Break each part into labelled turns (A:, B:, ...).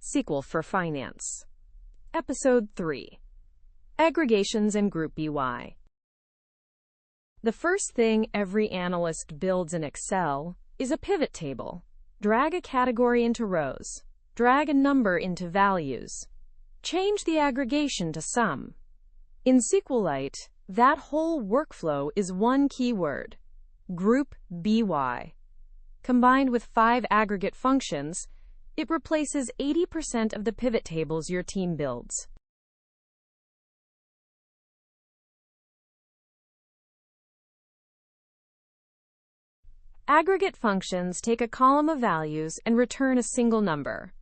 A: SQL for Finance. Episode 3. Aggregations and Group BY. The first thing every analyst builds in Excel is a pivot table. Drag a category into rows. Drag a number into values. Change the aggregation to sum. In SQLite, that whole workflow is one keyword, Group BY. Combined with 5 aggregate functions, it replaces 80% of the pivot tables your team builds. Aggregate functions take a column of values and return a single number.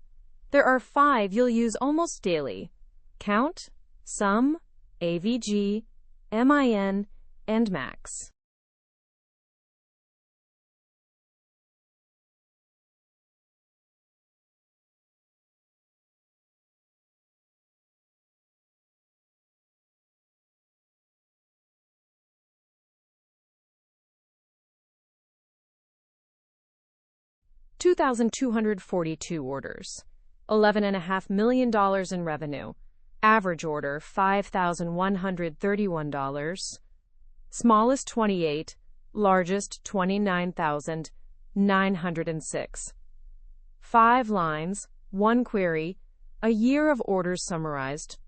A: There are 5 you'll use almost daily: count, sum, AVG, MIN, and max. $2,242 orders, $11.5 million in revenue, average order $5,131, smallest 28, largest 29,906. 5 lines, 1 query, a year of orders summarized.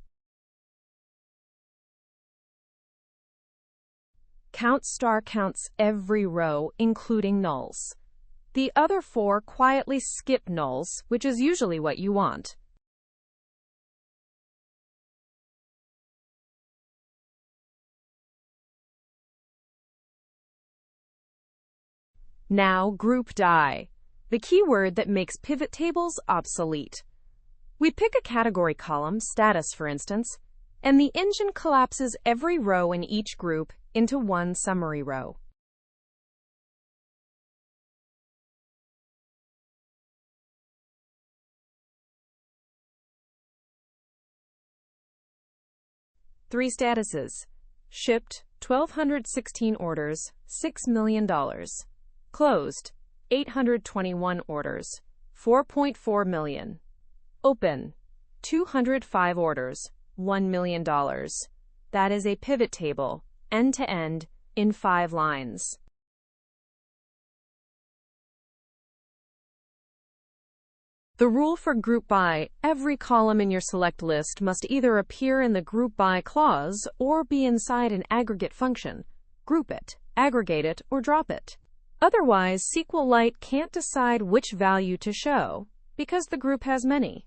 A: Count star counts every row, including nulls. The other 4 quietly skip nulls, which is usually what you want. Now, group die, the keyword that makes pivot tables obsolete. We pick a category column, status for instance, and the engine collapses every row in each group into one summary row. Three statuses: shipped, 1,216 orders, $6 million. Closed, 821 orders, $4.4 million. Open, 205 orders, $1 million. That is a pivot table, end-to-end, in 5 lines. The rule for group by: every column in your select list must either appear in the group by clause or be inside an aggregate function. Group it, aggregate it, or drop it. Otherwise, SQLite can't decide which value to show, because the group has many.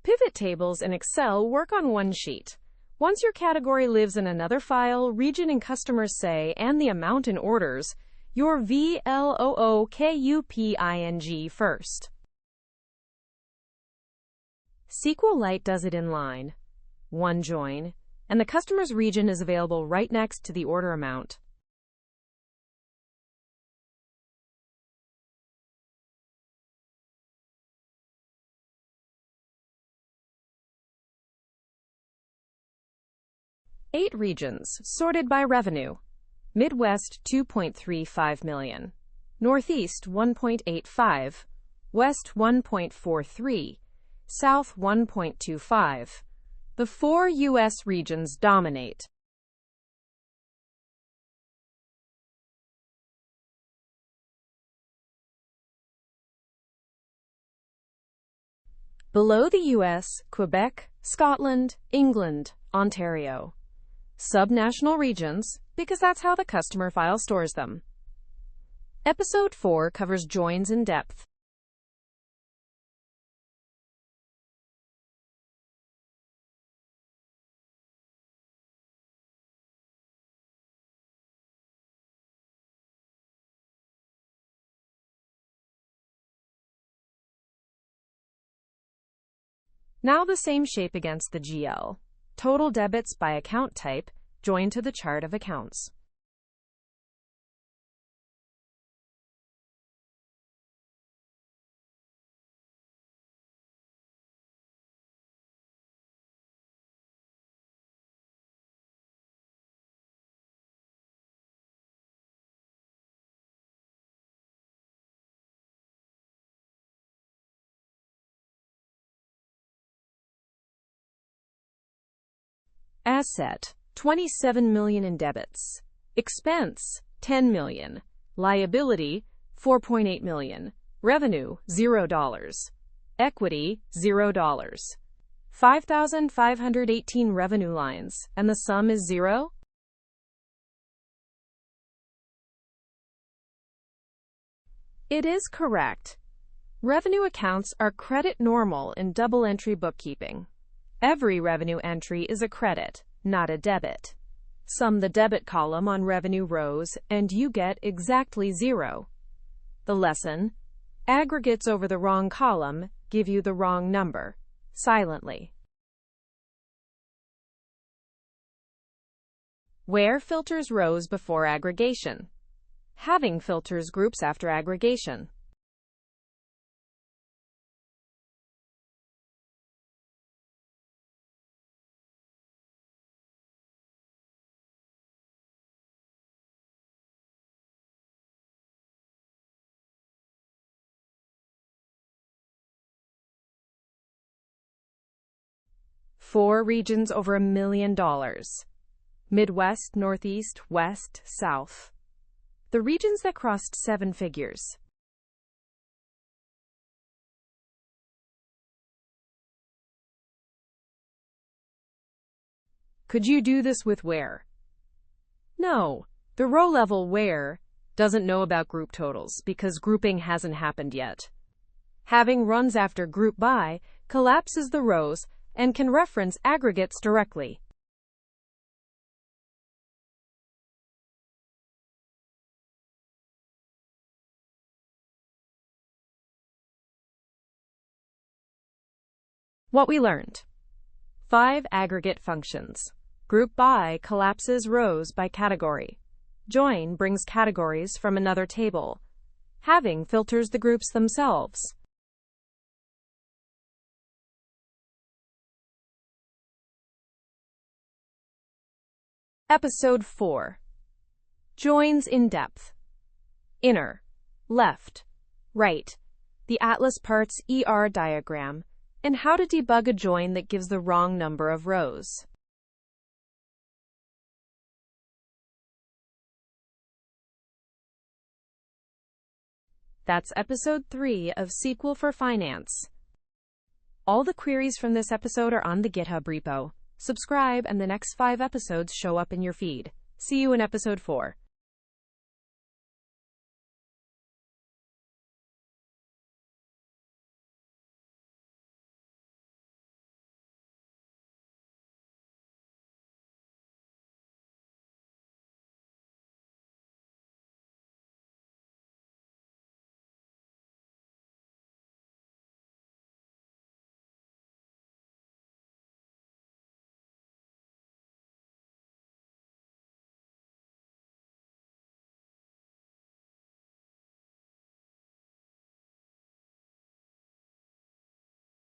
A: Pivot tables in Excel work on one sheet. Once your category lives in another file, region in customers say, and the amount in orders, your VLOOKUPING first. SQLite does it in line, one join, and the customer's region is available right next to the order amount. Eight regions, sorted by revenue. Midwest, 2.35 million. Northeast, 1.85. West, 1.43. South, 1.25. The 4 U.S. regions dominate. Below the U.S., Quebec, Scotland, England, Ontario. Subnational regions, because that's how the customer file stores them. Episode 4 covers joins in depth. Now the same shape against the GL. Total debits by account type, joined to the chart of accounts. Asset, 27 million in debits. Expense, 10 million. Liability, 4.8 million. Revenue, $0. Equity, $0. 5,518 revenue lines, and the sum is 0? It is correct. Revenue accounts are credit normal in double-entry bookkeeping. Every revenue entry is a credit, not a debit. Sum the debit column on revenue rows, and you get exactly 0. The lesson: aggregates over the wrong column give you the wrong number, silently. Where filters rows before aggregation. Having filters groups after aggregation. Four regions over $1 million. Midwest, Northeast, West, South. The regions that crossed 7 figures. Could you do this with where? No. The row-level where doesn't know about group totals because grouping hasn't happened yet. Having runs after group by collapses the rows and can reference aggregates directly. What we learned. 5 aggregate functions. Group by collapses rows by category. Join brings categories from another table. Having filters the groups themselves. Episode 4. Joins in depth. Inner, left, right, the atlasparts diagram, and how to debug a join that gives the wrong number of rows. That's episode 3 of SQL for Finance. All the queries from this episode are on the GitHub repo. Subscribe and the next 5 episodes show up in your feed. See you in episode 4.